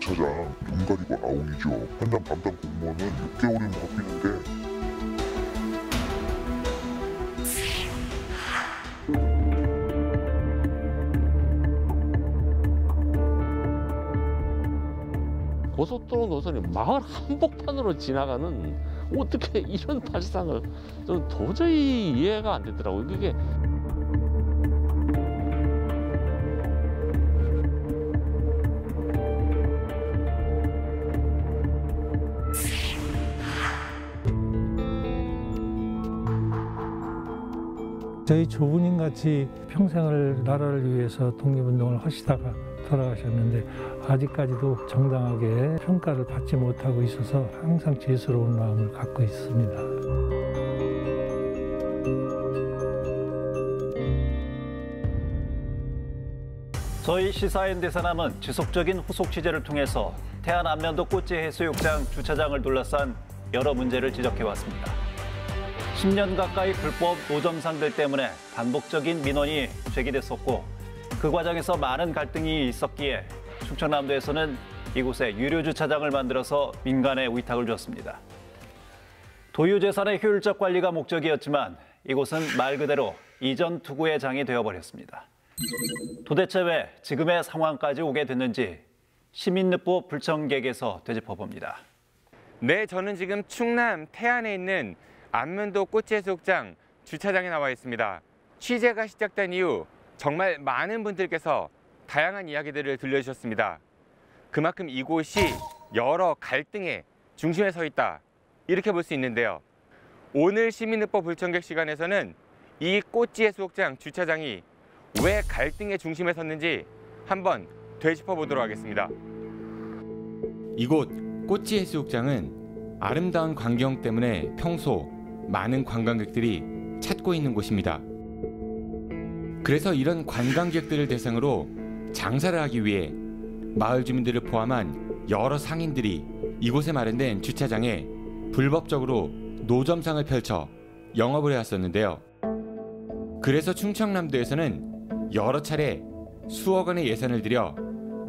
주차장 눈 가리고 아웅이죠. 현장 담당 공무원은 6개월이면 바뀌는데 고속도로 노선이 마을 한복판으로 지나가는 어떻게 이런 발상을 저는 도저히 이해가 안 되더라고요. 그게 저희 조부님 같이 평생을 나라를 위해서 독립운동을 하시다가 돌아가셨는데 아직까지도 정당하게 평가를 받지 못하고 있어서 항상 죄스러운 마음을 갖고 있습니다. 저희 시사인 대사남은 지속적인 후속 취재를 통해서 태안 안면도 꽃지 해수욕장 주차장을 둘러싼 여러 문제를 지적해왔습니다. 10년 가까이 불법 노점상들 때문에 반복적인 민원이 제기됐었고 그 과정에서 많은 갈등이 있었기에 충청남도에서는 이곳에 유료 주차장을 만들어서 민간에 위탁을 줬습니다. 도유재산의 효율적 관리가 목적이었지만 이곳은 말 그대로 이전 투구의 장이 되어버렸습니다. 도대체 왜 지금의 상황까지 오게 됐는지 시민늑보 불청객에서 되짚어봅니다. 네, 저는 지금 충남 태안에 있는 안면도 꽃지해수욕장 주차장에 나와 있습니다. 취재가 시작된 이후 정말 많은 분들께서 다양한 이야기들을 들려주셨습니다. 그만큼 이곳이 여러 갈등의 중심에 서 있다, 이렇게 볼 수 있는데요. 오늘 시민늑보 불청객 시간에서는 이 꽃지해수욕장 주차장이 왜 갈등의 중심에 섰는지 한번 되짚어보도록 하겠습니다. 이곳 꽃지해수욕장은 아름다운 광경 때문에 평소 많은 관광객들이 찾고 있는 곳입니다. 그래서 이런 관광객들을 대상으로 장사를 하기 위해 마을 주민들을 포함한 여러 상인들이 이곳에 마련된 주차장에 불법적으로 노점상을 펼쳐 영업을 해왔었는데요. 그래서 충청남도에서는 여러 차례 수억 원의 예산을 들여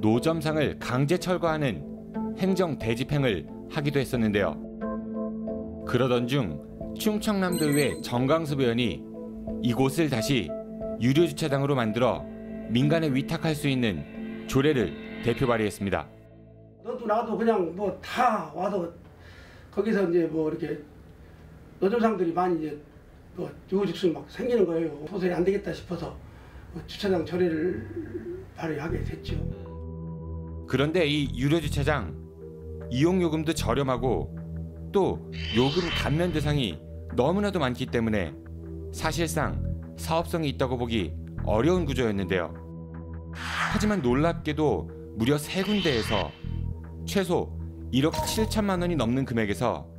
노점상을 강제 철거하는 행정 대집행을 하기도 했었는데요. 그러던 중 충청남도의회 정강섭 의원이 이곳을 다시 유료 주차장으로 만들어 민간에 위탁할 수 있는 조례를 대표 발의했습니다. 너도 나도 그냥 뭐 다 와서 거기서 이제 뭐 이렇게 노점상들이 많이 이제 뭐 유후죽순 막 생기는 거예요. 도저히 안 되겠다 싶어서 주차장 조례를 발의하게 됐죠. 그런데 이 유료 주차장 이용 요금도 저렴하고 또 요금 감면 대상이 너무나도 많기 때문에 사실상 사업성이 있다고 보기 어려운 구조였는데요. 하지만 놀랍게도 무려 3군데에서 최소 1억 7천만 원이 넘는 금액에서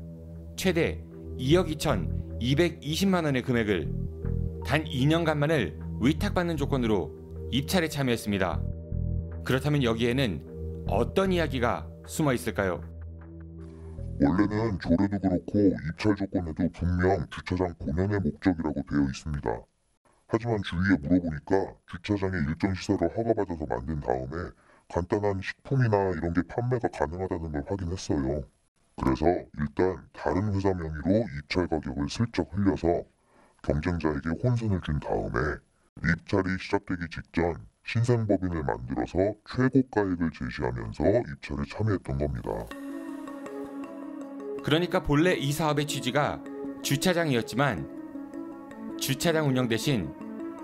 최대 2억 2,220만 원의 금액을 단 2년간만을 위탁받는 조건으로 입찰에 참여했습니다. 그렇다면 여기에는 어떤 이야기가 숨어 있을까요? 원래는 조례도 그렇고 입찰 조건에도 분명 주차장 본연의 목적이라고 되어 있습니다. 하지만 주위에 물어보니까 주차장에 일정 시설을 허가받아서 만든 다음에 간단한 식품이나 이런 게 판매가 가능하다는 걸 확인했어요. 그래서 일단 다른 회사 명의로 입찰 가격을 슬쩍 흘려서 경쟁자에게 혼선을 준 다음에 입찰이 시작되기 직전 신생법인을 만들어서 최고가액을 제시하면서 입찰에 참여했던 겁니다. 그러니까 본래 이 사업의 취지가 주차장이었지만 주차장 운영 대신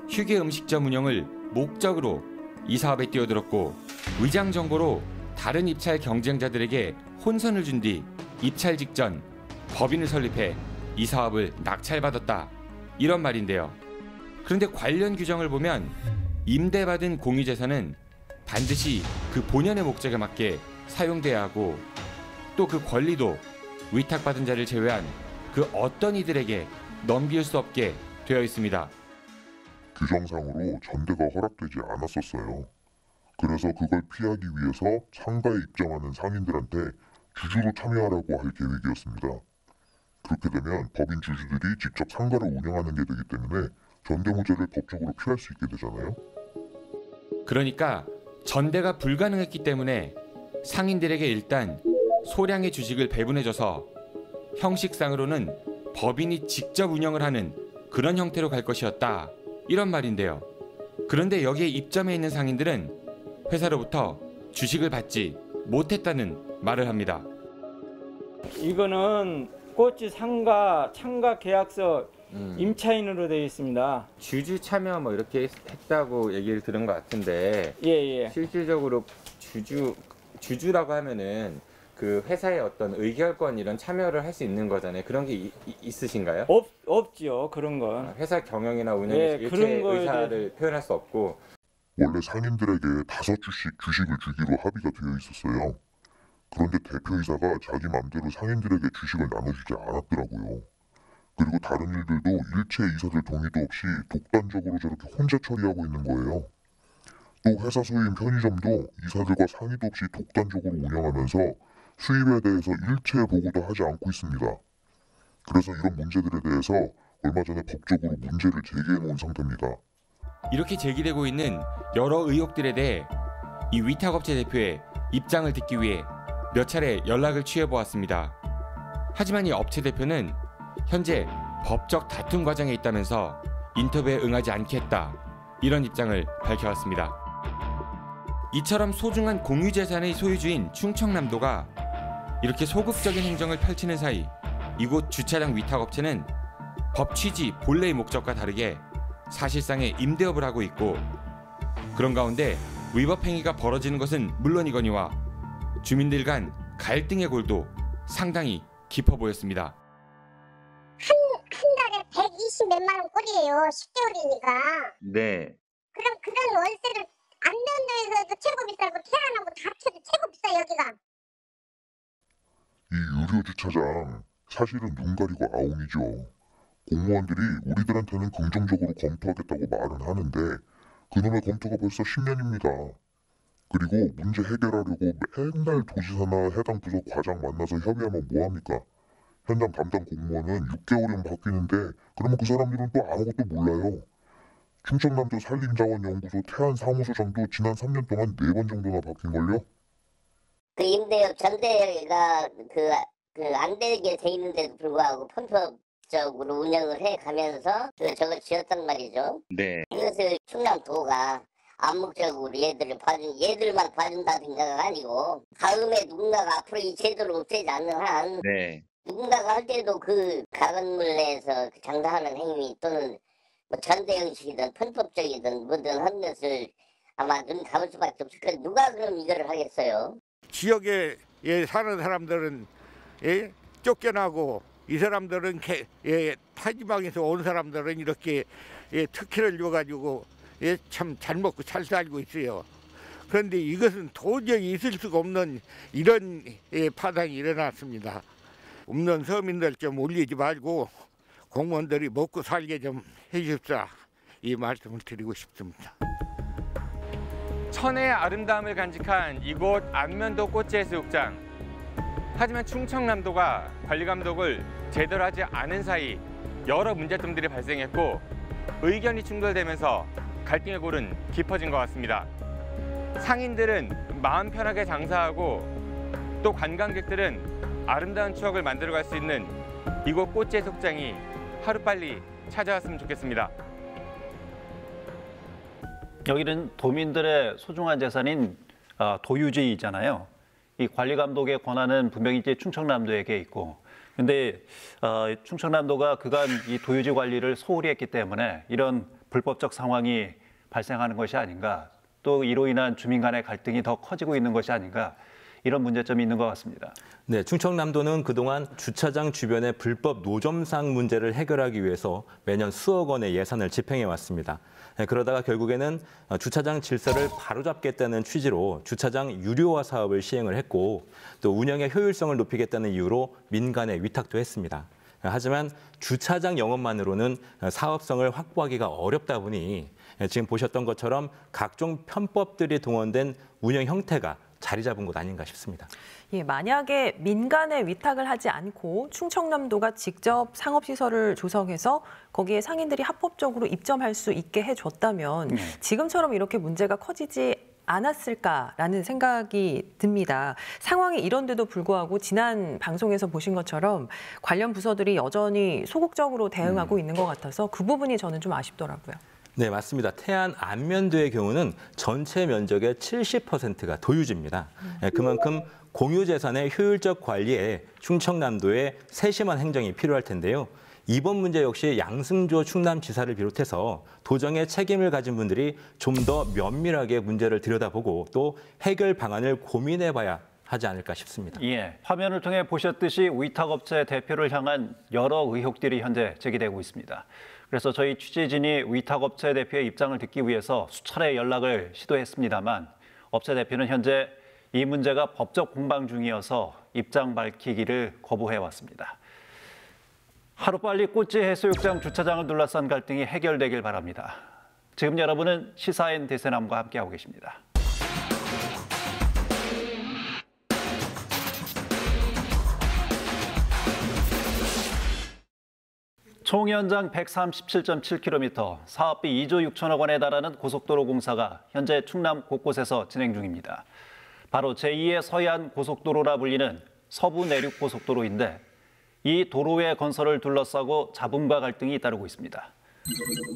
휴게 음식점 운영을 목적으로 이 사업에 뛰어들었고 위장 정보로 다른 입찰 경쟁자들에게 혼선을 준 뒤 입찰 직전 법인을 설립해 이 사업을 낙찰받았다, 이런 말인데요. 그런데 관련 규정을 보면 임대받은 공유재산은 반드시 그 본연의 목적에 맞게 사용돼야 하고 또 그 권리도 위탁받은 자를 제외한 그 어떤 이들에게 넘길 수 없게 되어 있습니다. 규정상으로 전대가 허락되지 않았었어요. 그래서 그걸 피하기 위해서 상가에 입점하는 상인들한테 주주로 참여하라고 할 계획이었습니다. 그렇게 되면 법인 주주들이 직접 상가를 운영하는 게 되기 때문에 전대무죄를 법적으로 피할 수 있게 되잖아요. 그러니까 전대가 불가능했기 때문에 상인들에게 일단 소량의 주식을 배분해줘서 형식상으로는 법인이 직접 운영을 하는 그런 형태로 갈 것이었다. 이런 말인데요. 그런데 여기에 입점해 있는 상인들은 회사로부터 주식을 받지 못했다는 말을 합니다. 이거는 꽃지 상가 참가 계약서 임차인으로 되어 있습니다. 주주 참여 뭐 이렇게 했다고 얘기를 들은 것 같은데 예. 실질적으로 주주라고 하면은 그 회사의 어떤 의결권 이런 참여를 할 수 있는 거잖아요. 그런 게 있으신가요? 없지요. 그런 건. 회사 경영이나 운영에 예, 일체 그런 거에 의사를 표현할 수 없고. 원래 상인들에게 5주씩 주식을 주기로 합의가 되어 있었어요. 그런데 대표이사가 자기 맘대로 상인들에게 주식을 나눠주지 않았더라고요. 그리고 다른 일들도 일체 이사들 동의도 없이 독단적으로 저렇게 혼자 처리하고 있는 거예요. 또 회사 소유인 편의점도 이사들과 상의도 없이 독단적으로 운영하면서 수입에 대해서 일체 보고도 하지 않고 있습니다. 그래서 이런 문제들에 대해서 얼마 전에 법적으로 문제를 제기해 놓은 상태입니다. 이렇게 제기되고 있는 여러 의혹들에 대해 이 위탁업체 대표의 입장을 듣기 위해 몇 차례 연락을 취해보았습니다. 하지만 이 업체 대표는 현재 법적 다툼 과정에 있다면서 인터뷰에 응하지 않겠다. 이런 입장을 밝혀왔습니다. 이처럼 소중한 공유재산의 소유주인 충청남도가 이렇게 소극적인 행정을 펼치는 사이 이곳 주차장 위탁업체는 법 취지 본래의 목적과 다르게 사실상의 임대업을 하고 있고 그런 가운데 위법 행위가 벌어지는 것은 물론이거니와 주민들 간 갈등의 골도 상당히 깊어 보였습니다. 한 달에 120 몇만 원 꼴이에요. 10개월이니까. 네. 그럼 그런 월세를 안면도에서도 최고 비싸고 태안하고 다 합쳐도 최고 비싸 여기가. 이 유료 주차장 사실은 눈 가리고 아웅이죠. 공무원들이 우리들한테는 긍정적으로 검토하겠다고 말은 하는데 그놈의 검토가 벌써 10년입니다. 그리고 문제 해결하려고 맨날 도지사나 해당 부서 과장 만나서 협의하면 뭐합니까? 현장 담당 공무원은 6개월이면 바뀌는데 그러면 그 사람들은 또 아무것도 몰라요. 충청남도 산림자원연구소 태안사무소장도 지난 3년 동안 4번 정도나 바뀐걸요? 그 임대업 전대가 안 되게 돼 있는데도 불구하고 편법적으로 운영을 해 가면서 저걸 지었단 말이죠. 네. 이것을 충남도가 암묵적으로 얘들만 봐준다든가가 아니고 다음에 누군가가 앞으로 이 제도를 없애지 않는 한 네. 누군가가 할 때도 그 가건물 내에서 장사하는 행위 또는 뭐 전대 형식이든 편법적이든 뭐든 한 것을 아마 눈 감을 수밖에 없을 거예요. 누가 그럼 이거를 하겠어요? 지역에 사는 사람들은 쫓겨나고 이 사람들은 타지방에서 온 사람들은 이렇게 특혜를 줘가지고 참 잘 먹고 잘 살고 있어요. 그런데 이것은 도저히 있을 수가 없는 이런 파장이 일어났습니다. 없는 서민들 좀 올리지 말고 공무원들이 먹고 살게 좀 해줍사 이 말씀을 드리고 싶습니다. 천혜의 아름다움을 간직한 이곳 안면도 꽃제해수욕장. 하지만 충청남도가 관리 감독을 제대로 하지 않은 사이 여러 문제점들이 발생했고 의견이 충돌되면서 갈등의 골은 깊어진 것 같습니다. 상인들은 마음 편하게 장사하고 또 관광객들은 아름다운 추억을 만들어갈 수 있는 이곳 꽃제해수욕장이 하루빨리 찾아왔으면 좋겠습니다. 여기는 도민들의 소중한 재산인 도유지이잖아요. 이 관리 감독의 권한은 분명히 이제 충청남도에게 있고, 근데 충청남도가 그간 이 도유지 관리를 소홀히 했기 때문에 이런 불법적 상황이 발생하는 것이 아닌가, 또 이로 인한 주민 간의 갈등이 더 커지고 있는 것이 아닌가, 이런 문제점이 있는 것 같습니다. 네, 충청남도는 그동안 주차장 주변의 불법 노점상 문제를 해결하기 위해서 매년 수억 원의 예산을 집행해 왔습니다. 그러다가 결국에는 주차장 질서를 바로잡겠다는 취지로 주차장 유료화 사업을 시행을 했고 또 운영의 효율성을 높이겠다는 이유로 민간에 위탁도 했습니다. 하지만 주차장 영업만으로는 사업성을 확보하기가 어렵다 보니 지금 보셨던 것처럼 각종 편법들이 동원된 운영 형태가 자리 잡은 곳 아닌가 싶습니다. 예, 만약에 민간에 위탁을 하지 않고 충청남도가 직접 상업시설을 조성해서 거기에 상인들이 합법적으로 입점할 수 있게 해줬다면 지금처럼 이렇게 문제가 커지지 않았을까라는 생각이 듭니다. 상황이 이런데도 불구하고 지난 방송에서 보신 것처럼 관련 부서들이 여전히 소극적으로 대응하고 있는 것 같아서 그 부분이 저는 좀 아쉽더라고요. 네, 맞습니다. 태안 안면도의 경우는 전체 면적의 70%가 도유지입니다. 그만큼 공유재산의 효율적 관리에 충청남도의 세심한 행정이 필요할 텐데요. 이번 문제 역시 양승조 충남지사를 비롯해서 도정의 책임을 가진 분들이 좀 더 면밀하게 문제를 들여다보고 또 해결 방안을 고민해봐야 하지 않을까 싶습니다. 예, 화면을 통해 보셨듯이 위탁업체 대표를 향한 여러 의혹들이 현재 제기되고 있습니다. 그래서 저희 취재진이 위탁업체 대표의 입장을 듣기 위해서 수차례 연락을 시도했습니다만 업체 대표는 현재 이 문제가 법적 공방 중이어서 입장 밝히기를 거부해왔습니다. 하루빨리 꼬치 해수욕장 주차장을 둘러싼 갈등이 해결되길 바랍니다. 지금 여러분은 시사인 대세남과 함께하고 계십니다. 총 연장 137.7km, 사업비 2조 6천억 원에 달하는 고속도로 공사가 현재 충남 곳곳에서 진행 중입니다. 바로 제2의 서해안 고속도로라 불리는 서부 내륙 고속도로인데 이 도로의 건설을 둘러싸고 잡음과 갈등이 잇따르고 있습니다.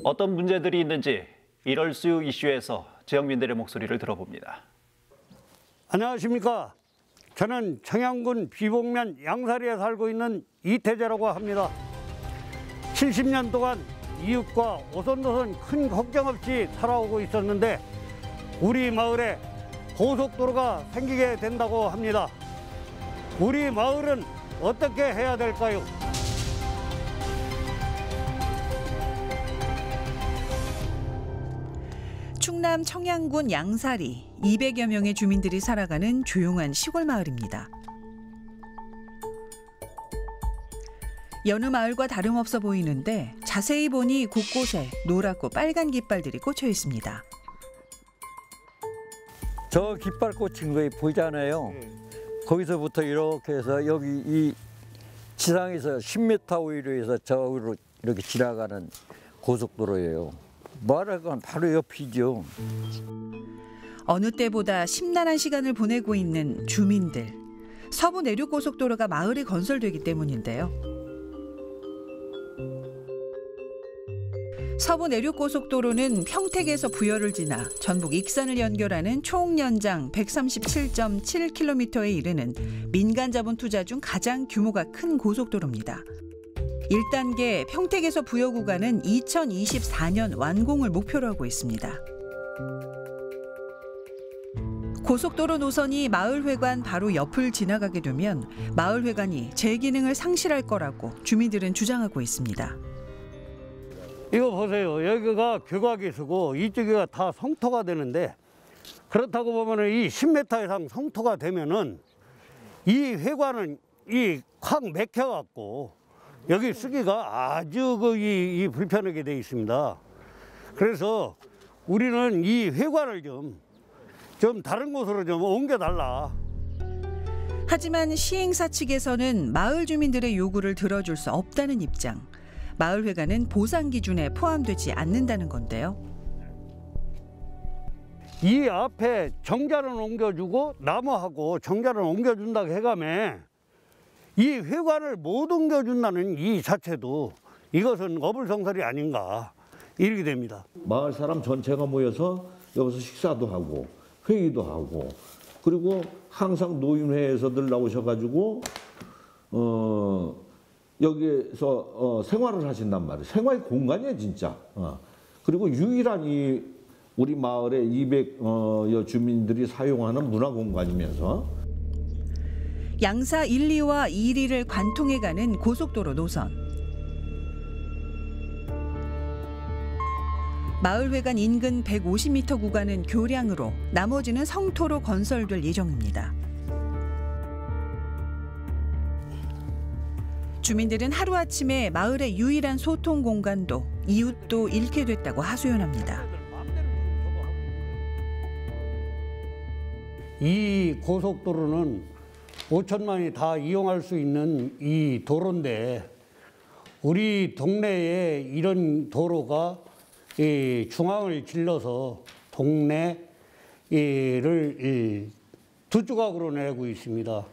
어떤 문제들이 있는지 이럴수 이슈에서 지역민들의 목소리를 들어봅니다. 안녕하십니까. 저는 청양군 비봉면 양사리에 살고 있는 이태재라고 합니다. 70년 동안 이웃과 오손도손 큰 걱정 없이 살아오고 있었는데 우리 마을에 고속도로가 생기게 된다고 합니다. 우리 마을은 어떻게 해야 될까요? 충남 청양군 양사리 200여 명의 주민들이 살아가는 조용한 시골 마을입니다. 여느 마을과 다름없어 보이는데 자세히 보니 곳곳에 노랗고 빨간 깃발들이 꽂혀 있습니다. 저 깃발 꽂힌 거 보이잖아요. 거기서부터 이렇게 해서 여기 이 지상에서 10m 위로에서 저기로 이렇게 지나가는 고속도로예요. 말하건 바로 옆이죠. 어느 때보다 심란한 시간을 보내고 있는 주민들. 서부 내륙고속도로가 마을에 건설되기 때문인데요. 서부 내륙고속도로는 평택에서 부여를 지나 전북 익산을 연결하는 총 연장 137.7km에 이르는 민간 자본 투자 중 가장 규모가 큰 고속도로입니다. 1단계 평택에서 부여 구간은 2024년 완공을 목표로 하고 있습니다. 고속도로 노선이 마을회관 바로 옆을 지나가게 되면 마을회관이 제 기능을 상실할 거라고 주민들은 주장하고 있습니다. 이거 보세요. 여기가 교각이수고 이쪽이가 다 성토가 되는데 그렇다고 보면 이 10m 이상 성토가 되면은 이 회관은 확 맥혀갖고 여기 쓰기가 아주 이 불편하게 돼 있습니다. 그래서 우리는 이 회관을 좀 다른 곳으로 좀 옮겨달라. 하지만 시행사 측에서는 마을 주민들의 요구를 들어줄 수 없다는 입장. 마을회관은 보상 기준에 포함되지 않는다는 건데요. 이 앞에 정자는 옮겨주고 나무하고 정자는 옮겨준다고 해가며 이 회관을 못 옮겨준다는 이 자체도 이것은 어불성설이 아닌가 이렇게 됩니다. 마을 사람 전체가 모여서 여기서 식사도 하고 회의도 하고 그리고 항상 노인회에서들 나오셔가지고 여기에서 생활을 하신단 말이에요. 생활 공간이에요, 진짜. 그리고 유일한 이 우리 마을의 200여 주민들이 사용하는 문화 공간이면서 양사 1, 2와 1위를 관통해가는 고속도로 노선. 마을회관 인근 150m 구간은 교량으로 나머지는 성토로 건설될 예정입니다. 주민들은 하루아침에 마을의 유일한 소통 공간도 이웃도 잃게 됐다고 하소연합니다. 이 고속도로는 5천만이 다 이용할 수 있는 이 도로인데 우리 동네에 이런 도로가 이 중앙을 질러서 동네 두 조각으로 내고 있습니다.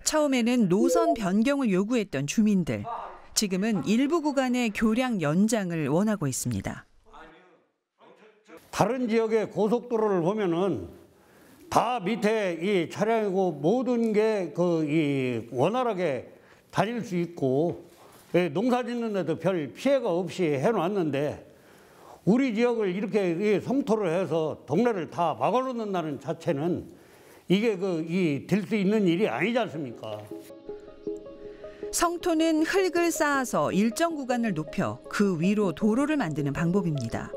처음에는 노선 변경을 요구했던 주민들. 지금은 일부 구간의 교량 연장을 원하고 있습니다. 다른 지역의 고속도로를 보면은 다 밑에 이 차량이고 모든 게 이 원활하게 다닐 수 있고 농사 짓는 데도 별 피해가 없이 해놨는데 우리 지역을 이렇게 성토를 해서 동네를 다 막아놓는다는 자체는 이게 될 수 있는 일이 아니지 않습니까? 성토는 흙을 쌓아서 일정 구간을 높여 그 위로 도로를 만드는 방법입니다.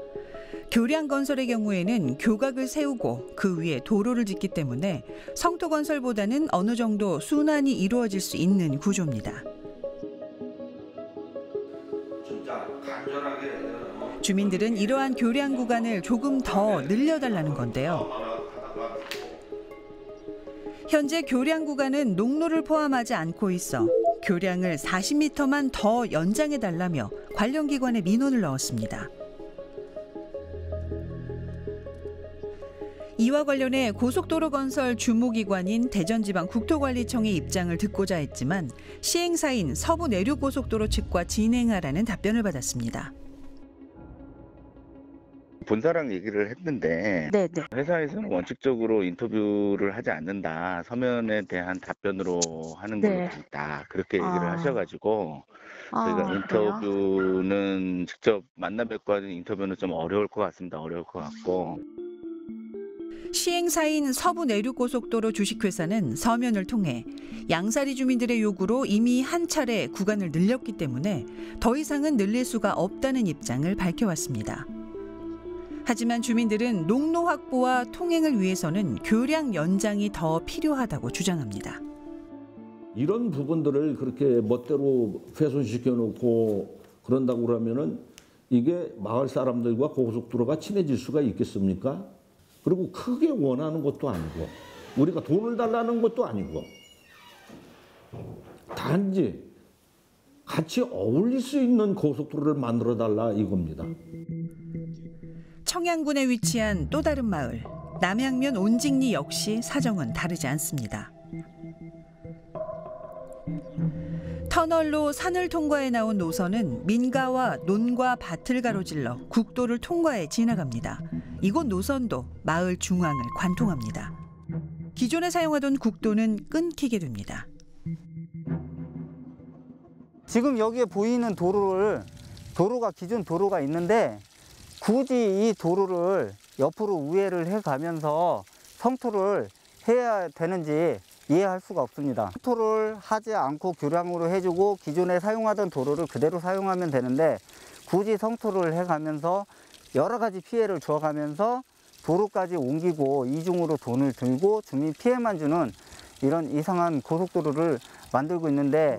교량 건설의 경우에는 교각을 세우고 그 위에 도로를 짓기 때문에 성토 건설보다는 어느 정도 순환이 이루어질 수 있는 구조입니다. 주민들은 이러한 교량 구간을 조금 더 늘려달라는 건데요. 현재 교량 구간은 농로를 포함하지 않고 있어 교량을 40m만 더 연장해달라며 관련 기관에 민원을 넣었습니다. 이와 관련해 고속도로 건설 주무기관인 대전지방국토관리청의 입장을 듣고자 했지만 시행사인 서부내륙고속도로 측과 진행하라는 답변을 받았습니다. 본사랑 얘기를 했는데 회사에서는 원칙적으로 인터뷰를 하지 않는다. 서면에 대한 답변으로 하는 걸로 돼 있다. 그렇게 얘기를 하셔가지고 저희가 인터뷰는 직접 만나 뵙고 하는 인터뷰는 좀 어려울 것 같습니다. 어려울 것 같고. 시행사인 서부내륙고속도로 주식회사는 서면을 통해 양사리 주민들의 요구로 이미 한 차례 구간을 늘렸기 때문에 더 이상은 늘릴 수가 없다는 입장을 밝혀왔습니다. 하지만 주민들은 농로 확보와 통행을 위해서는 교량 연장이 더 필요하다고 주장합니다. 이런 부분들을 그렇게 멋대로 훼손시켜 놓고 그런다고 그러면은 이게 마을 사람들과 고속도로가 친해질 수가 있겠습니까? 그리고 크게 원하는 것도 아니고 우리가 돈을 달라는 것도 아니고 단지 같이 어울릴 수 있는 고속도로를 만들어 달라 이겁니다. 청양군에 위치한 또 다른 마을 남양면 온직리 역시 사정은 다르지 않습니다. 터널로 산을 통과해 나온 노선은 민가와 논과 밭을 가로질러 국도를 통과해 지나갑니다. 이곳 노선도 마을 중앙을 관통합니다. 기존에 사용하던 국도는 끊기게 됩니다. 지금 여기에 보이는 도로가 기존 도로가 있는데 굳이 이 도로를 옆으로 우회를 해가면서 성토를 해야 되는지 이해할 수가 없습니다. 성토를 하지 않고 교량으로 해주고 기존에 사용하던 도로를 그대로 사용하면 되는데 굳이 성토를 해가면서 여러 가지 피해를 줘가면서 도로까지 옮기고 이중으로 돈을 들고 주민 피해만 주는 이런 이상한 고속도로를 만들고 있는데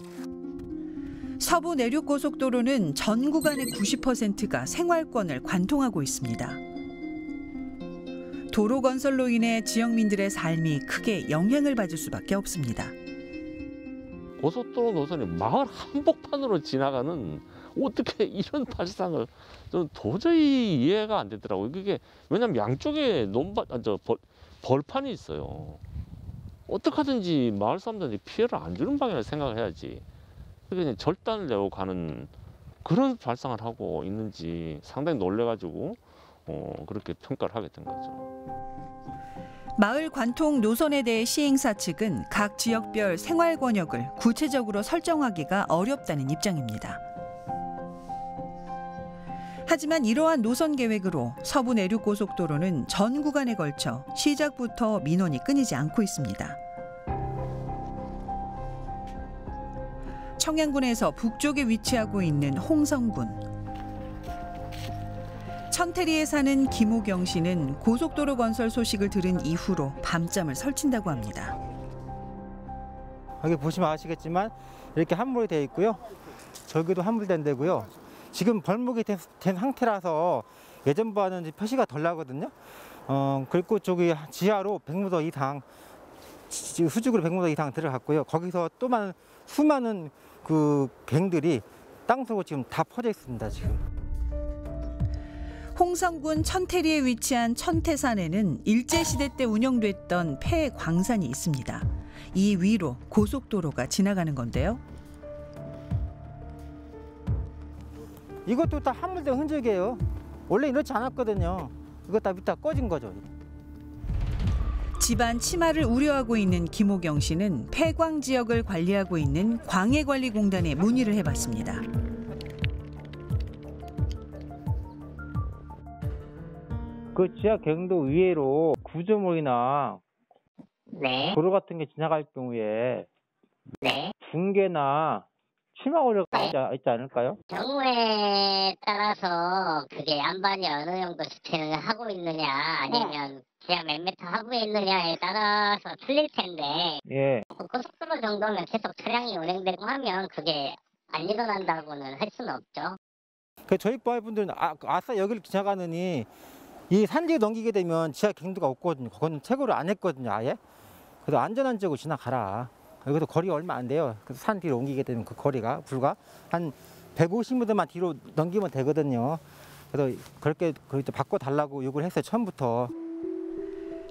서부내륙고속도로는 전 구간의 90%가 생활권을 관통하고 있습니다. 도로 건설로 인해 지역민들의 삶이 크게 영향을 받을 수밖에 없습니다. 고속도로 노선이 마을 한복판으로 지나가는 어떻게 이런 발상을 저는 도저히 이해가 안 되더라고요. 그게 왜냐면 양쪽에 벌판이 있어요. 어떻게 하든지 마을 사람들한테 피해를 안 주는 방향을 생각을 해야지. 그게 절단을 내고 가는 그런 발상을 하고 있는지 상당히 놀래가지고 그렇게 평가를 하게 된 거죠. 마을 관통 노선에 대해 시행사 측은 각 지역별 생활 권역을 구체적으로 설정하기가 어렵다는 입장입니다. 하지만 이러한 노선 계획으로 서부내륙고속도로는 전 구간에 걸쳐 시작부터 민원이 끊이지 않고 있습니다. 청양군에서 북쪽에 위치하고 있는 홍성군. 천태리에 사는 김호경 씨는 고속도로 건설 소식을 들은 이후로 밤잠을 설친다고 합니다. 여기 보시면 아시겠지만 이렇게 함몰이 되어 있고요. 저기도 함몰된 데고요. 지금 벌목이 된 상태라서 예전보다는 표시가 덜 나거든요. 그리고 저기 지하로 100m 이상, 수직으로 100m 이상 들어갔고요. 거기서 또 수많은 그 갱들이 땅속으로 지금 다 퍼져 있습니다. 지금. 홍성군 천태리에 위치한 천태산에는 일제시대 때 운영됐던 폐광산이 있습니다. 이 위로 고속도로가 지나가는 건데요. 이것도 다 함몰된 흔적이에요. 원래 이렇지 않았거든요. 이거 다 밑에 꺼진 거죠. 집안 치마를 우려하고 있는 김호경 씨는 폐광 지역을 관리하고 있는 광해관리공단에 문의를 해봤습니다. 그 지하 경도 위에로 구조물이나 도로 같은 게 지나갈 경우에 붕괴나 치마 오류가 있지 않을까요? 경우에 따라서 그게 안반이 어느 정도 지탱을 하고 있느냐 아니면 지하 몇 미터 하부에 있느냐에 따라서 틀릴 텐데 예. 고속도로 정도면 계속 차량이 운행되고 하면 그게 안 일어난다고는 할 수는 없죠. 그 저희 부하분들은 아싸 여기를 지나가느니 이 산지에 넘기게 되면 지하 경도가 없거든요. 그건 채굴을 안 했거든요, 아예. 그래서 안전한 지역으로 지나가라. 여기도 거리가 얼마 안 돼요. 그래서 산 뒤로 옮기게 되면 그 거리가 불과 한 150m만 뒤로 넘기면 되거든요. 그래서 그렇게 바꿔달라고 요구를 했어요, 처음부터.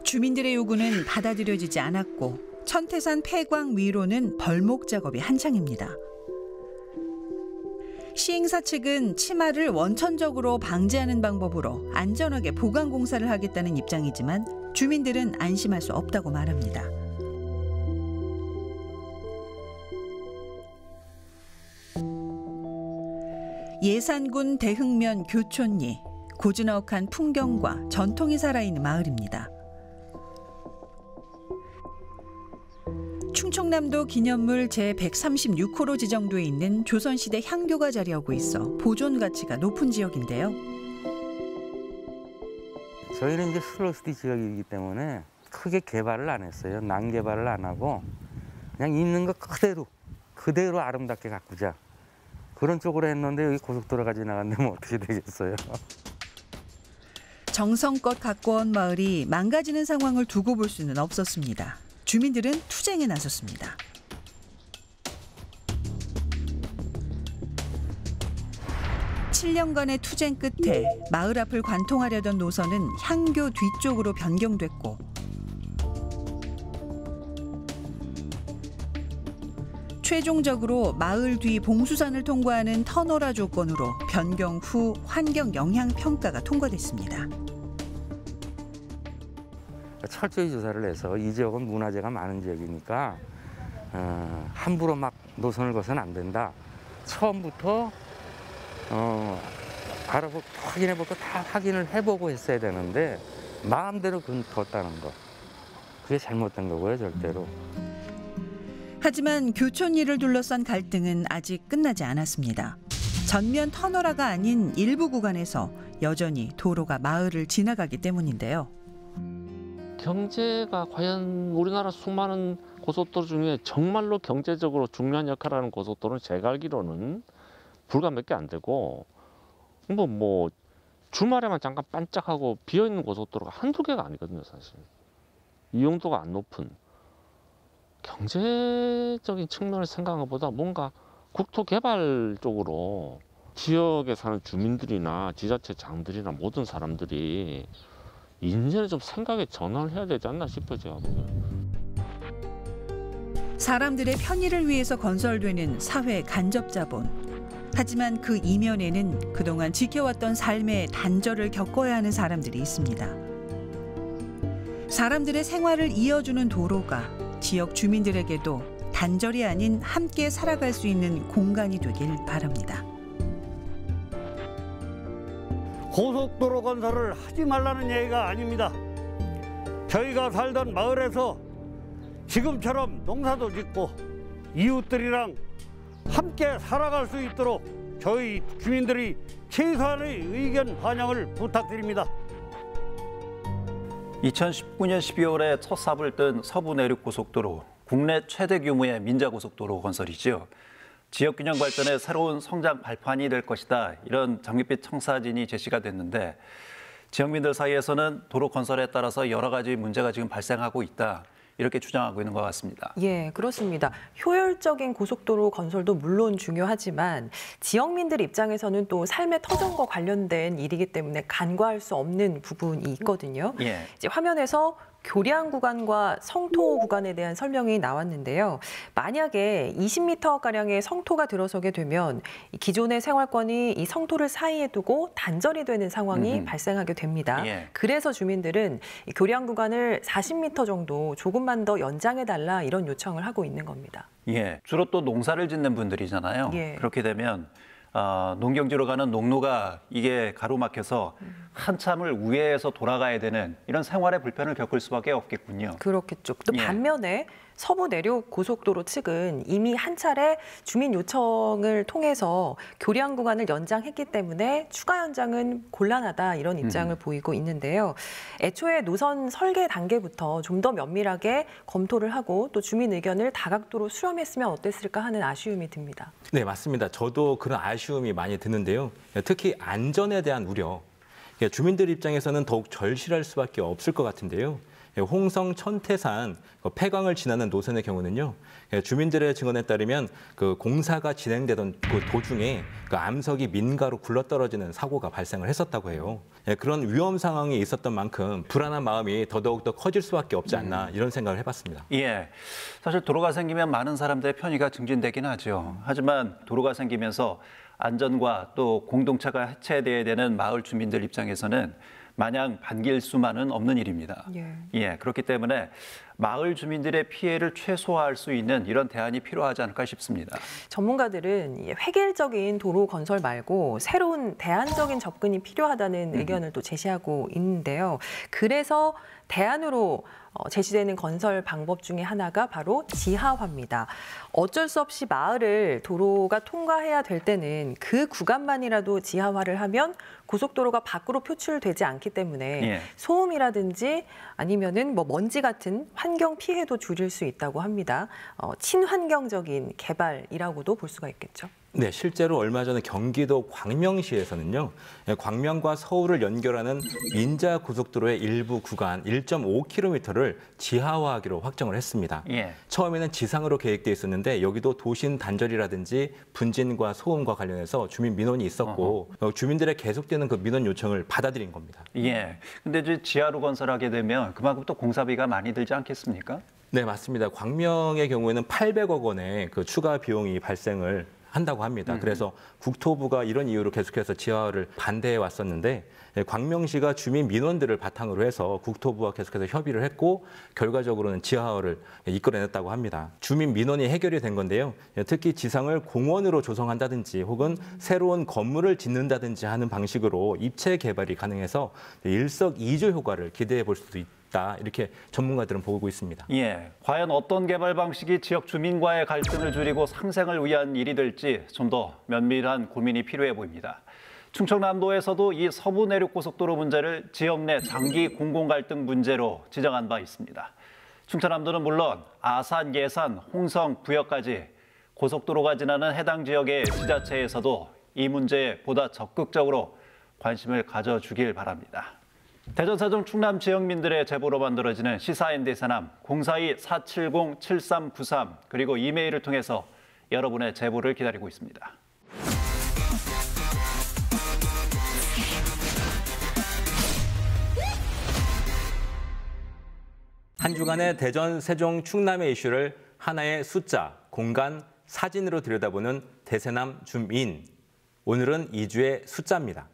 주민들의 요구는 받아들여지지 않았고 천태산 폐광 위로는 벌목 작업이 한창입니다. 시행사 측은 치마를 원천적으로 방지하는 방법으로 안전하게 보강 공사를 하겠다는 입장이지만 주민들은 안심할 수 없다고 말합니다. 예산군 대흥면 교촌리, 고즈넉한 풍경과 전통이 살아있는 마을입니다. 충청남도 기념물 제136호로 지정돼 있는 조선시대 향교가 자리하고 있어 보존 가치가 높은 지역인데요. 저희는 이제 슬로우시티 지역이기 때문에 크게 개발을 안 했어요. 난개발을 안 하고 그냥 있는 거 그대로 아름답게 가꾸자. 그런 쪽으로 했는데 여기 고속도로가 지나갔는데 뭐 어떻게 되겠어요. 정성껏 가꿔온 마을이 망가지는 상황을 두고 볼 수는 없었습니다. 주민들은 투쟁에 나섰습니다. (7년간의) 투쟁 끝에 마을 앞을 관통하려던 노선은 향교 뒤쪽으로 변경됐고 최종적으로 마을 뒤 봉수산을 통과하는 터널화 조건으로 변경 후 환경 영향 평가가 통과됐습니다. 철저히 조사를 해서 이 지역은 문화재가 많은 지역이니까 함부로 막 노선을 거서는 안 된다. 처음부터 알아보고 확인해보고 다 확인을 해보고 했어야 되는데 마음대로 뒀다는 거. 그게 잘못된 거고요, 절대로. 하지만 교촌리를 둘러싼 갈등은 아직 끝나지 않았습니다. 전면 터널화가 아닌 일부 구간에서 여전히 도로가 마을을 지나가기 때문인데요. 경제가 과연 우리나라 수많은 고속도로 중에 정말로 경제적으로 중요한 역할을 하는 고속도로는 제가 알기로는 불과 몇 개 안 되고 뭐 주말에만 잠깐 반짝하고 비어있는 고속도로가 한두 개가 아니거든요, 사실. 이용도가 안 높은. 경제적인 측면을 생각한 것보다 뭔가 국토 개발 쪽으로 지역에 사는 주민들이나 지자체장들이나 모든 사람들이 이제는 좀 생각의 전환을 해야 되지 않나 싶어요, 제가 보면. 사람들의 편의를 위해서 건설되는 사회 간접 자본. 하지만 그 이면에는 그동안 지켜왔던 삶의 단절을 겪어야 하는 사람들이 있습니다. 사람들의 생활을 이어주는 도로가 지역 주민들에게도 단절이 아닌 함께 살아갈 수 있는 공간이 되길 바랍니다. 고속도로 건설을 하지 말라는 얘기가 아닙니다. 저희가 살던 마을에서 지금처럼 농사도 짓고 이웃들이랑 함께 살아갈 수 있도록 저희 주민들이 최소한의 의견 반영을 부탁드립니다. 2019년 12월에 첫 삽을 뜬 서부 내륙 고속도로, 국내 최대 규모의 민자 고속도로 건설이죠. 지역균형 발전의 새로운 성장 발판이 될 것이다. 이런 장밋빛 청사진이 제시가 됐는데 지역민들 사이에서는 도로 건설에 따라서 여러 가지 문제가 지금 발생하고 있다. 이렇게 주장하고 있는 것 같습니다. 예, 그렇습니다. 효율적인 고속도로 건설도 물론 중요하지만 지역민들 입장에서는 또 삶의 터전과 관련된 일이기 때문에 간과할 수 없는 부분이 있거든요. 예. 이제 화면에서 교량 구간과 성토 구간에 대한 설명이 나왔는데요. 만약에 20m가량의 성토가 들어서게 되면 기존의 생활권이 이 성토를 사이에 두고 단절이 되는 상황이 발생하게 됩니다. 예. 그래서 주민들은 이 교량 구간을 40m 정도 조금만 더 연장해달라 이런 요청을 하고 있는 겁니다. 예, 주로 또 농사를 짓는 분들이잖아요. 예. 그렇게 되면 농경지로 가는 농로가 이게 가로막혀서 한참을 우회해서 돌아가야 되는 이런 생활의 불편을 겪을 수밖에 없겠군요. 그렇겠죠. 또 예. 반면에 서부 내륙 고속도로 측은 이미 한 차례 주민 요청을 통해서 교량 구간을 연장했기 때문에 추가 연장은 곤란하다 이런 입장을 보이고 있는데요. 애초에 노선 설계 단계부터 좀 더 면밀하게 검토를 하고 또 주민 의견을 다각도로 수렴했으면 어땠을까 하는 아쉬움이 듭니다. 네, 맞습니다. 저도 그런 아쉬움이 많이 드는데요. 특히 안전에 대한 우려. 주민들 입장에서는 더욱 절실할 수밖에 없을 것 같은데요. 홍성 천태산 폐광을 지나는 노선의 경우는요. 주민들의 증언에 따르면 그 공사가 진행되던 그 도중에 그 암석이 민가로 굴러떨어지는 사고가 발생을 했었다고 해요. 그런 위험 상황이 있었던 만큼 불안한 마음이 더더욱 더 커질 수밖에 없지 않나 이런 생각을 해봤습니다. 예, 사실 도로가 생기면 많은 사람들의 편의가 증진되긴 하죠. 하지만 도로가 생기면서 안전과 또 공동체가 해체돼야 되는 마을 주민들 입장에서는 마냥 반길 수만은 없는 일입니다. 예, 그렇기 때문에 마을 주민들의 피해를 최소화할 수 있는 이런 대안이 필요하지 않을까 싶습니다. 전문가들은 획일적인 도로 건설 말고 새로운 대안적인 접근이 필요하다는 의견을 또 제시하고 있는데요. 그래서 대안으로 제시되는 건설 방법 중에 하나가 바로 지하화입니다. 어쩔 수 없이 마을을 도로가 통과해야 될 때는 그 구간만이라도 지하화를 하면 고속도로가 밖으로 표출되지 않기 때문에 예. 소음이라든지 아니면은 뭐 먼지 같은 환경 피해도 줄일 수 있다고 합니다. 친환경적인 개발이라고도 볼 수가 있겠죠. 네, 실제로 얼마 전에 경기도 광명시에서는요, 광명과 서울을 연결하는 민자 고속도로의 일부 구간 1.5km를 지하화하기로 확정을 했습니다. 예. 처음에는 지상으로 계획돼 있었는데 여기도 도심 단절이라든지 분진과 소음과 관련해서 주민 민원이 있었고 주민들의 계속되는 그 민원 요청을 받아들인 겁니다. 예. 근데 이제 지하로 건설하게 되면 그만큼 또 공사비가 많이 들지 않겠습니까? 네, 맞습니다. 광명의 경우에는 800억 원의 그 추가 비용이 발생을 한다고 합니다. 그래서 국토부가 이런 이유로 계속해서 지하화를 반대해 왔었는데 광명시가 주민 민원들을 바탕으로 해서 국토부와 계속해서 협의를 했고 결과적으로는 지하화를 이끌어냈다고 합니다. 주민 민원이 해결이 된 건데요. 특히 지상을 공원으로 조성한다든지 혹은 새로운 건물을 짓는다든지 하는 방식으로 입체 개발이 가능해서 일석이조 효과를 기대해 볼 수도 있다. 이렇게 전문가들은 보고 있습니다. 예, 과연 어떤 개발 방식이 지역 주민과의 갈등을 줄이고 상생을 위한 일이 될지 좀 더 면밀한 고민이 필요해 보입니다. 충청남도에서도 이 서부 내륙 고속도로 문제를 지역 내 장기 공공 갈등 문제로 지정한 바 있습니다. 충청남도는 물론 아산, 예산, 홍성, 부여까지 고속도로가 지나는 해당 지역의 지자체에서도 이 문제에 보다 적극적으로 관심을 가져주길 바랍니다. 대전, 세종, 충남 지역민들의 제보로 만들어지는 시사인대 사남 042-470-7393 그리고 이메일을 통해서 여러분의 제보를 기다리고 있습니다. 한 주간의 대전, 세종, 충남의 이슈를 하나의 숫자, 공간, 사진으로 들여다보는 대세남 줌인. 오늘은 2주의 숫자입니다.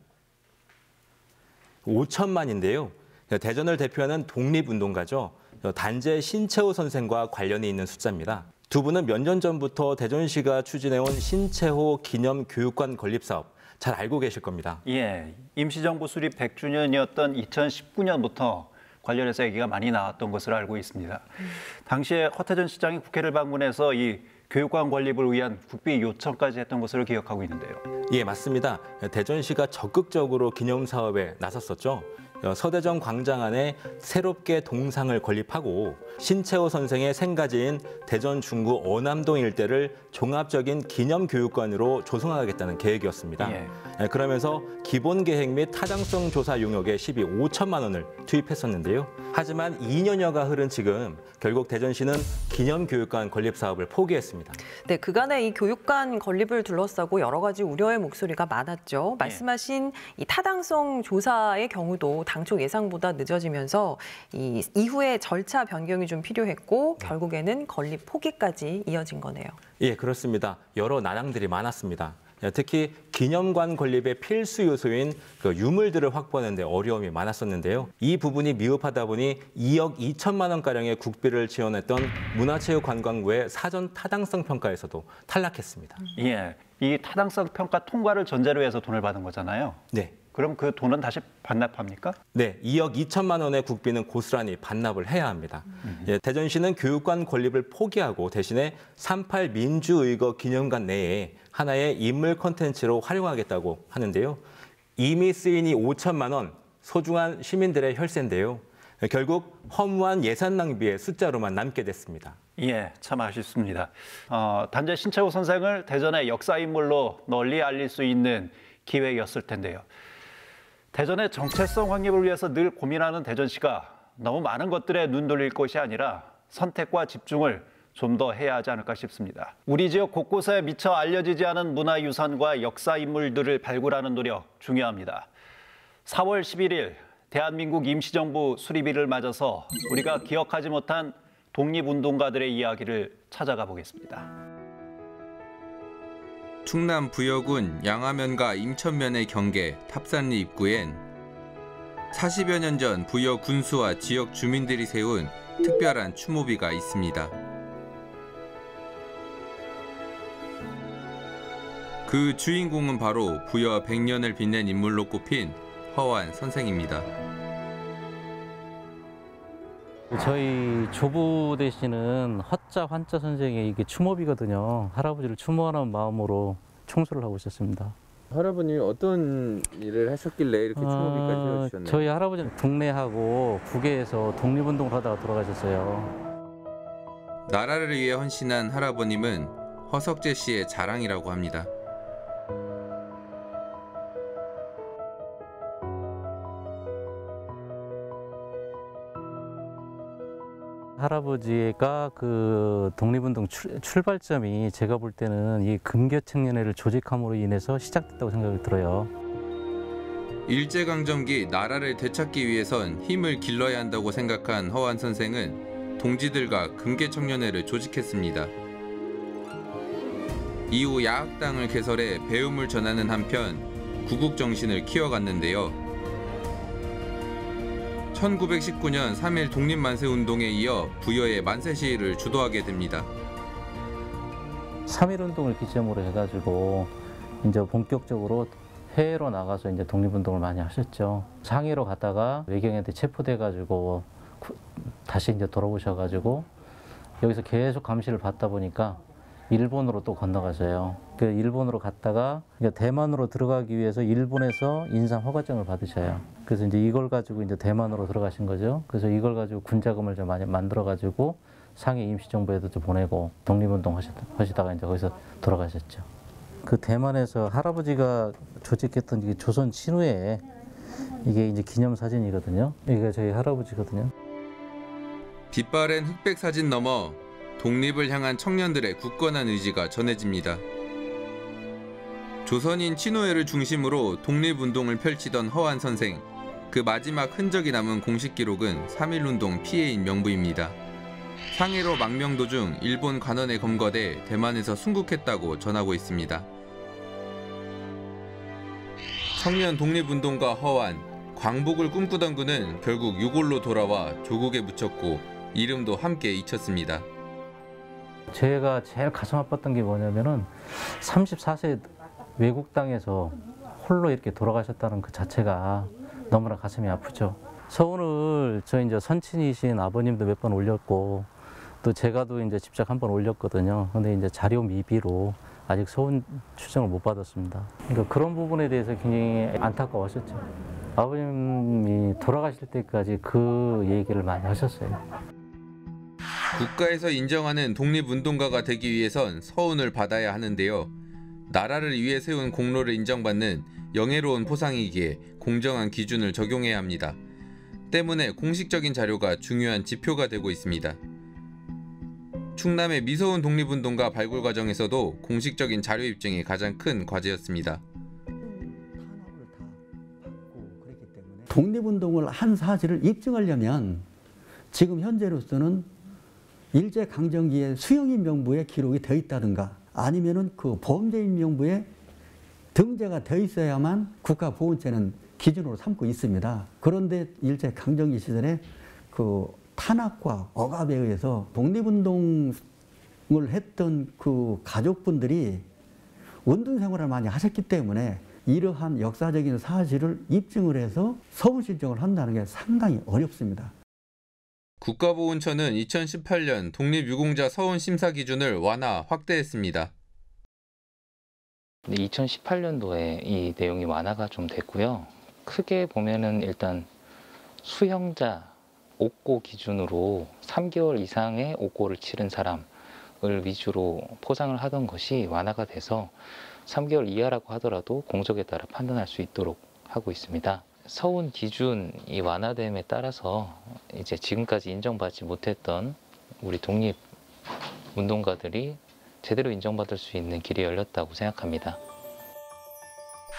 5천만인데요. 대전을 대표하는 독립운동가죠. 단재 신채호 선생과 관련이 있는 숫자입니다. 두 분은 몇 년 전부터 대전시가 추진해온 신채호 기념교육관 건립사업 잘 알고 계실 겁니다. 예, 임시정부 수립 100주년이었던 2019년부터 관련해서 얘기가 많이 나왔던 것으로 알고 있습니다. 당시에 허태전 시장이 국회를 방문해서 이 교육관 건립을 위한 국비 요청까지 했던 것으로 기억하고 있는데요. 예, 맞습니다. 대전시가 적극적으로 기념사업에 나섰었죠. 서대전 광장 안에 새롭게 동상을 건립하고 신채호 선생의 생가지인 대전 중구 어남동 일대를 종합적인 기념교육관으로 조성하겠다는 계획이었습니다. 그러면서 기본계획 및 타당성 조사 용역에 12억 5천만 원을 투입했었는데요. 하지만 2년여가 흐른 지금 결국 대전시는 기념교육관 건립 사업을 포기했습니다. 네, 그간의 이 교육관 건립을 둘러싸고 여러 가지 우려의 목소리가 많았죠. 말씀하신 이 타당성 조사의 경우도 당초 예상보다 늦어지면서 이후에 절차 변경이 좀 필요했고 결국에는 건립 포기까지 이어진 거네요. 예, 그렇습니다. 여러 난항들이 많았습니다. 특히 기념관 건립의 필수 요소인 그 유물들을 확보하는 데 어려움이 많았었는데요. 이 부분이 미흡하다 보니 2억 2천만 원가량의 국비를 지원했던 문화체육관광부의 사전 타당성 평가에서도 탈락했습니다. 예, 이 타당성 평가 통과를 전제로 해서 돈을 받은 거잖아요. 네. 그럼 그 돈은 다시 반납합니까? 네, 2억 2천만 원의 국비는 고스란히 반납을 해야 합니다. 예, 대전시는 교육관 건립을 포기하고 대신에 38 민주의거 기념관 내에 하나의 인물 콘텐츠로 활용하겠다고 하는데요. 이미 쓰이니 5천만 원, 소중한 시민들의 혈세인데요. 결국 허무한 예산 낭비의 숫자로만 남게 됐습니다. 예, 참 아쉽습니다. 단재 신채호 선생을 대전의 역사 인물로 널리 알릴 수 있는 기회였을 텐데요. 대전의 정체성 확립을 위해서 늘 고민하는 대전시가 너무 많은 것들에 눈 돌릴 것이 아니라 선택과 집중을 좀 더 해야 하지 않을까 싶습니다. 우리 지역 곳곳에 미처 알려지지 않은 문화유산과 역사 인물들을 발굴하는 노력 중요합니다. 4월 11일 대한민국 임시정부 수립일을 맞아서 우리가 기억하지 못한 독립운동가들의 이야기를 찾아가 보겠습니다. 충남 부여군 양화면과 임천면의 경계 탑산리 입구엔 40여 년 전 부여 군수와 지역 주민들이 세운 특별한 추모비가 있습니다. 그 주인공은 바로 부여 100년을 빛낸 인물로 꼽힌 허완 선생입니다. 저희 조부 되시는 허자 환자 선생의 이게 추모비거든요. 할아버지를 추모하는 마음으로 청소를 하고 있었습니다. 할아버님이 어떤 일을 하셨길래 이렇게 추모비까지 세워주셨나요? 저희 할아버지는 국내하고 국외에서 독립운동을 하다가 돌아가셨어요. 나라를 위해 헌신한 할아버님은 허석재 씨의 자랑이라고 합니다. 할아버지가 그 독립운동 출발점이 제가 볼 때는 이 금교청년회를 조직함으로 인해서 시작됐다고 생각이 들어요. 일제강점기 나라를 되찾기 위해선 힘을 길러야 한다고 생각한 허완 선생은 동지들과 금계청년회를 조직했습니다. 이후 야학당을 개설해 배움을 전하는 한편 구국정신을 키워갔는데요. 1919년 3.1 독립만세운동에 이어 부여의 만세시위를 주도하게 됩니다. 3.1운동을 기점으로 해가지고 이제 본격적으로 해외로 나가서 이제 독립운동을 많이 하셨죠. 상해로 갔다가 외경한테 체포돼가지고 다시 이제 돌아오셔가지고 여기서 계속 감시를 받다 보니까 일본으로 또 건너가셔요. 그 일본으로 갔다가 대만으로 들어가기 위해서 일본에서 인상 허가증을 받으셔요. 그래서 이제 이걸 가지고 이제 대만으로 들어가신 거죠. 그래서 이걸 가지고 군자금을 좀 많이 만들어가지고 상해 임시정부에도 좀 보내고 독립운동 하시다가 이제 거기서 돌아가셨죠. 그 대만에서 할아버지가 조직했던 이게 조선 친후에 이게 이제 기념사진이거든요. 이게 저희 할아버지거든요. 빛바랜 흑백 사진 넘어 독립을 향한 청년들의 굳건한 의지가 전해집니다. 조선인 친호회를 중심으로 독립운동을 펼치던 허완 선생. 그 마지막 흔적이 남은 공식 기록은 3.1운동 피해인 명부입니다. 상해로 망명 도중 일본 관원에 검거돼 대만에서 순국했다고 전하고 있습니다. 청년 독립운동가 허완, 광복을 꿈꾸던 그는 결국 유골로 돌아와 조국에 묻혔고 이름도 함께 잊혔습니다. 제가 제일 가슴 아팠던 게 뭐냐면은 34세 외국 땅에서 홀로 이렇게 돌아가셨다는 그 자체가 너무나 가슴이 아프죠. 서운을 저희 이제 선친이신 아버님도 몇 번 올렸고 또 제가도 이제 직접 한 번 올렸거든요. 근데 이제 자료 미비로 아직 서운 출정을 못 받았습니다. 그러니까 그런 부분에 대해서 굉장히 안타까웠었죠. 아버님이 돌아가실 때까지 그 얘기를 많이 하셨어요. 국가에서 인정하는 독립운동가가 되기 위해선 서운을 받아야 하는데요. 나라를 위해 세운 공로를 인정받는 영예로운 포상이기에 공정한 기준을 적용해야 합니다. 때문에 공식적인 자료가 중요한 지표가 되고 있습니다. 충남의 미서운 독립운동가 발굴 과정에서도 공식적인 자료 입증이 가장 큰 과제였습니다. 독립운동을 한 사실을 입증하려면 지금 현재로서는 일제강점기의 수형인 명부에 기록이 되어 있다든가 아니면은 그 범죄인 명부에 등재가 되어 있어야만 국가보훈처는 기준으로 삼고 있습니다. 그런데 일제강점기 시절에 그 탄압과 억압에 의해서 독립운동을 했던 그 가족분들이 운동생활을 많이 하셨기 때문에 이러한 역사적인 사실을 입증을 해서 서문 신청을 한다는 게 상당히 어렵습니다. 국가보훈처는 2018년 독립유공자 서훈 심사 기준을 완화, 확대했습니다. 2018년도에 이 내용이 완화가 좀 됐고요. 크게 보면은 일단 수형자 옥고 기준으로 3개월 이상의 옥고를 치른 사람을 위주로 포상을 하던 것이 완화가 돼서 3개월 이하라고 하더라도 공적에 따라 판단할 수 있도록 하고 있습니다. 서훈 기준이 완화됨에 따라서 이제 지금까지 인정받지 못했던 우리 독립운동가들이 제대로 인정받을 수 있는 길이 열렸다고 생각합니다.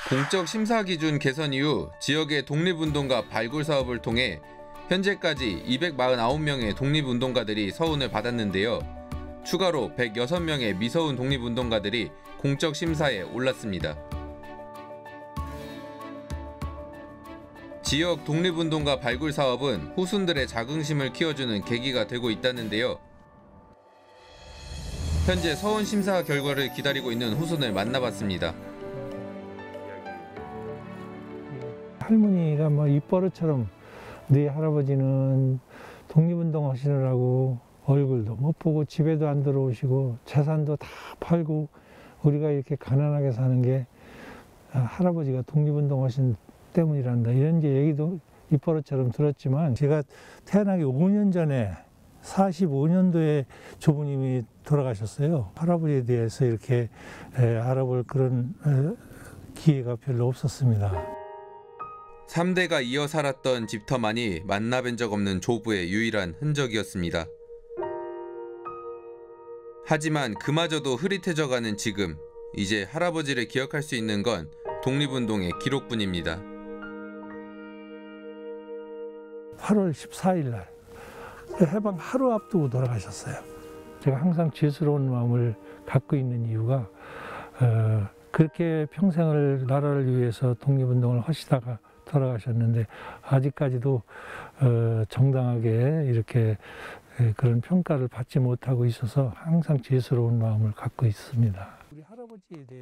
공적 심사 기준 개선 이후 지역의 독립운동가 발굴 사업을 통해 현재까지 249명의 독립운동가들이 서훈을 받았는데요. 추가로 106명의 미서운 독립운동가들이 공적 심사에 올랐습니다. 지역 독립운동가 발굴 사업은 후순들의 자긍심을 키워주는 계기가 되고 있다는데요. 현재 서훈 심사 결과를 기다리고 있는 후순을 만나봤습니다. 할머니가 뭐 입버릇처럼 네 할아버지는 독립운동 하시느라고 얼굴도 못 보고 집에도 안 들어오시고 재산도 다 팔고 우리가 이렇게 가난하게 사는 게 할아버지가 독립운동 하신 때문이란다. 이런 얘기도 입버릇처럼 들었지만 제가 태어나기 5년 전에 45년도에 조부님이 돌아가셨어요. 할아버지에 대해서 이렇게 알아볼 그런 기회가 별로 없었습니다. 3대가 이어 살았던 집터만이 만나뵌 적 없는 조부의 유일한 흔적이었습니다. 하지만 그마저도 흐릿해져가는 지금, 이제 할아버지를 기억할 수 있는 건 독립운동의 기록뿐입니다. 8월 14일 날 해방 하루 앞두고 돌아가셨어요. 제가 항상 죄스러운 마음을 갖고 있는 이유가 그렇게 평생을 나라를 위해서 독립운동을 하시다가 돌아가셨는데 아직까지도 정당하게 이렇게 그런 평가를 받지 못하고 있어서 항상 죄스러운 마음을 갖고 있습니다.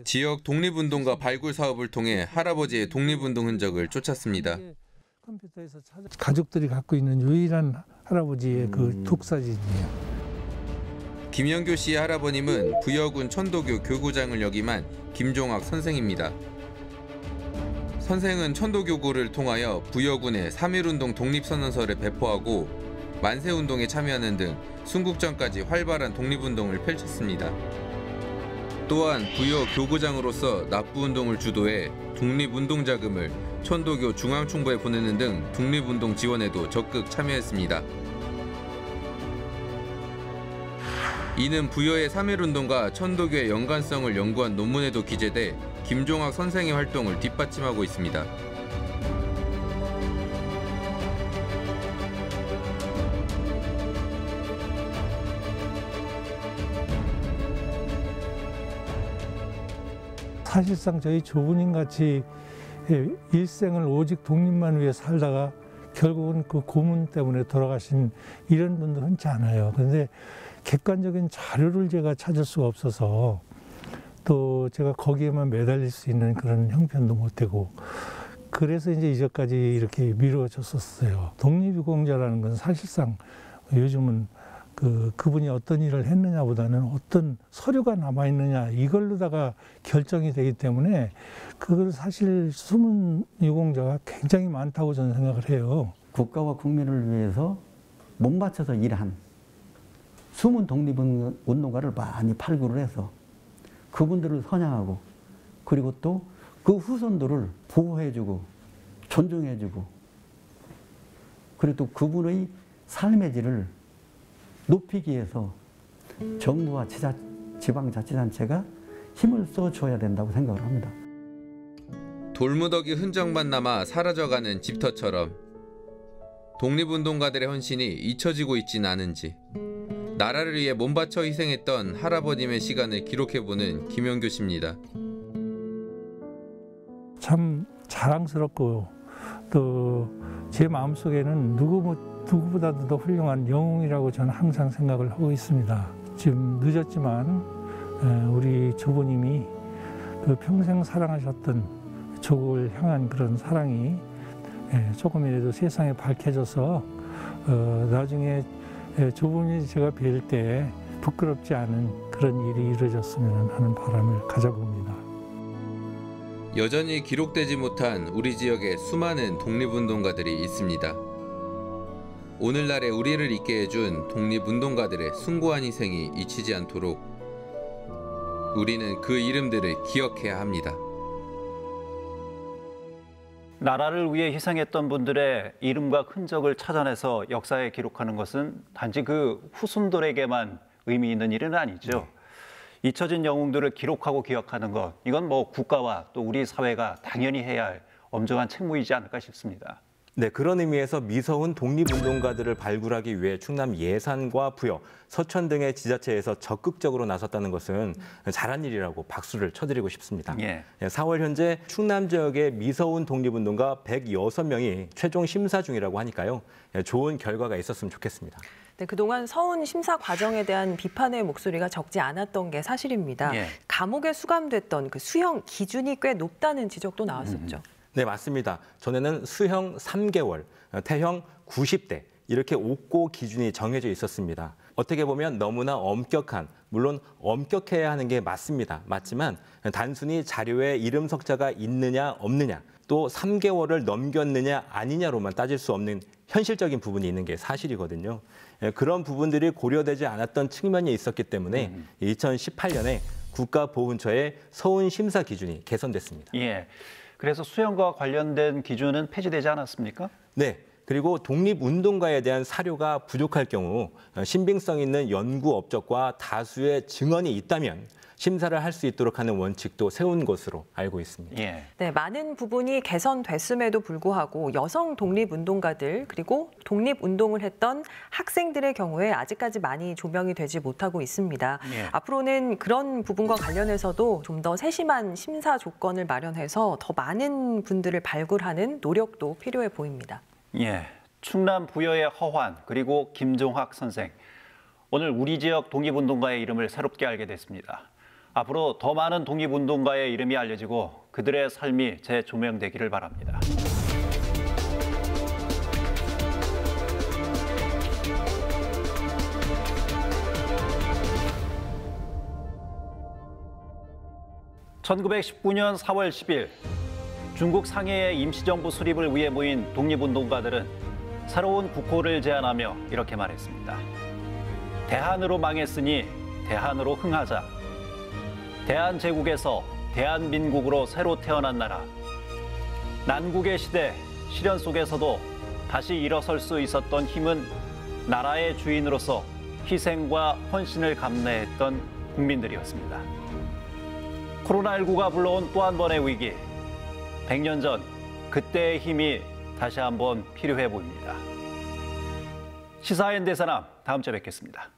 지역 독립운동가 발굴 사업을 통해 할아버지의 독립운동 흔적을 쫓았습니다. 가족들이 갖고 있는 유일한 할아버지의 그 독사진이에요. 김영교 씨의 할아버님은 부여군 천도교 교구장을 역임한 김종학 선생입니다. 선생은 천도교구를 통하여 부여군에 3.1운동 독립선언서를 배포하고 만세운동에 참여하는 등 순국전까지 활발한 독립운동을 펼쳤습니다. 또한 부여 교구장으로서 납부운동을 주도해 독립운동 자금을 천도교 중앙총부에 보내는 등 독립운동 지원에도 적극 참여했습니다. 이는 부여의 3.1운동과 천도교의 연관성을 연구한 논문에도 기재돼 김종학 선생의 활동을 뒷받침하고 있습니다. 사실상 저희 조부님 같이 일생을 오직 독립만 위해 살다가 결국은 그 고문 때문에 돌아가신 이런 분들 흔치 않아요. 그런데 객관적인 자료를 제가 찾을 수가 없어서 또 제가 거기에만 매달릴 수 있는 그런 형편도 못 되고 그래서 이제 이제까지 이렇게 미뤄졌었어요. 독립유공자라는 건 사실상 요즘은 그분이 어떤 일을 했느냐보다는 어떤 서류가 남아있느냐 이걸로다가 결정이 되기 때문에 그걸 사실 숨은 유공자가 굉장히 많다고 저는 생각을 해요. 국가와 국민을 위해서 몸바쳐서 일한 숨은 독립운동가를 많이 발굴을 해서 그분들을 선양하고 그리고 또 그 후손들을 보호해주고 존중해주고 그래도 그분의 삶의 질을 높이기 위해서 정부와 지방자치단체가 힘을 써줘야 된다고 생각을 합니다. 돌무더기 흔적만 남아 사라져가는 집터처럼 독립운동가들의 헌신이 잊혀지고 있진 않은지 나라를 위해 몸바쳐 희생했던 할아버님의 시간을 기록해보는 김영규 씨입니다. 참 자랑스럽고 또 제 마음속에는 누구보다도 더 훌륭한 영웅이라고 저는 항상 생각을 하고 있습니다. 지금 늦었지만 우리 조부님이 그 평생 사랑하셨던 조국을 향한 그런 사랑이 조금이라도 세상에 밝혀져서 나중에 조부님이 제가 뵐 때 부끄럽지 않은 그런 일이 이루어졌으면 하는 바람을 가져봅니다. 여전히 기록되지 못한 우리 지역의 수많은 독립운동가들이 있습니다. 오늘날의 우리를 있게 해준 독립운동가들의 숭고한 희생이 잊히지 않도록 우리는 그 이름들을 기억해야 합니다. 나라를 위해 희생했던 분들의 이름과 흔적을 찾아내서 역사에 기록하는 것은 단지 그 후손들에게만 의미 있는 일은 아니죠. 잊혀진 영웅들을 기록하고 기억하는 것, 이건 뭐 국가와 또 우리 사회가 당연히 해야 할 엄중한 책무이지 않을까 싶습니다. 네, 그런 의미에서 미서운 독립운동가들을 발굴하기 위해 충남 예산과 부여, 서천 등의 지자체에서 적극적으로 나섰다는 것은 잘한 일이라고 박수를 쳐드리고 싶습니다. 4월 현재 충남 지역의 미서운 독립운동가 106명이 최종 심사 중이라고 하니까요. 좋은 결과가 있었으면 좋겠습니다. 네, 그동안 서운 심사 과정에 대한 비판의 목소리가 적지 않았던 게 사실입니다. 감옥에 수감됐던 그 수형 기준이 꽤 높다는 지적도 나왔었죠. 네, 맞습니다. 전에는 수형 3개월, 태형 90대 이렇게 옥고 기준이 정해져 있었습니다. 어떻게 보면 너무나 엄격한, 물론 엄격해야 하는 게 맞지만 단순히 자료에 이름 석자가 있느냐 없느냐, 또 3개월을 넘겼느냐 아니냐로만 따질 수 없는 현실적인 부분이 있는 게 사실이거든요. 그런 부분들이 고려되지 않았던 측면이 있었기 때문에 2018년에 국가보훈처의 서운 심사 기준이 개선됐습니다. 그래서 수형과 관련된 기준은 폐지되지 않았습니까? 네. 그리고 독립운동가에 대한 사료가 부족할 경우 신빙성 있는 연구 업적과 다수의 증언이 있다면 심사를 할 수 있도록 하는 원칙도 세운 것으로 알고 있습니다. 네, 많은 부분이 개선됐음에도 불구하고 여성 독립운동가들 그리고 독립운동을 했던 학생들의 경우에 아직까지 많이 조명이 되지 못하고 있습니다. 앞으로는 그런 부분과 관련해서도 좀 더 세심한 심사 조건을 마련해서 더 많은 분들을 발굴하는 노력도 필요해 보입니다. 충남 부여의 허환 그리고 김종학 선생. 오늘 우리 지역 독립운동가의 이름을 새롭게 알게 됐습니다. 앞으로 더 많은 독립운동가의 이름이 알려지고 그들의 삶이 재조명되기를 바랍니다. (1919년 4월 10일) 중국 상해의 임시정부 수립을 위해 모인 독립운동가들은 새로운 국호를 제안하며 이렇게 말했습니다. 대한으로 망했으니 대한으로 흥하자. 대한제국에서 대한민국으로 새로 태어난 나라. 난국의 시대, 시련 속에서도 다시 일어설 수 있었던 힘은 나라의 주인으로서 희생과 헌신을 감내했던 국민들이었습니다. 코로나19가 불러온 또 한 번의 위기. 100년 전 그때의 힘이 다시 한번 필요해 보입니다. 시사인 대사남 다음 주에 뵙겠습니다.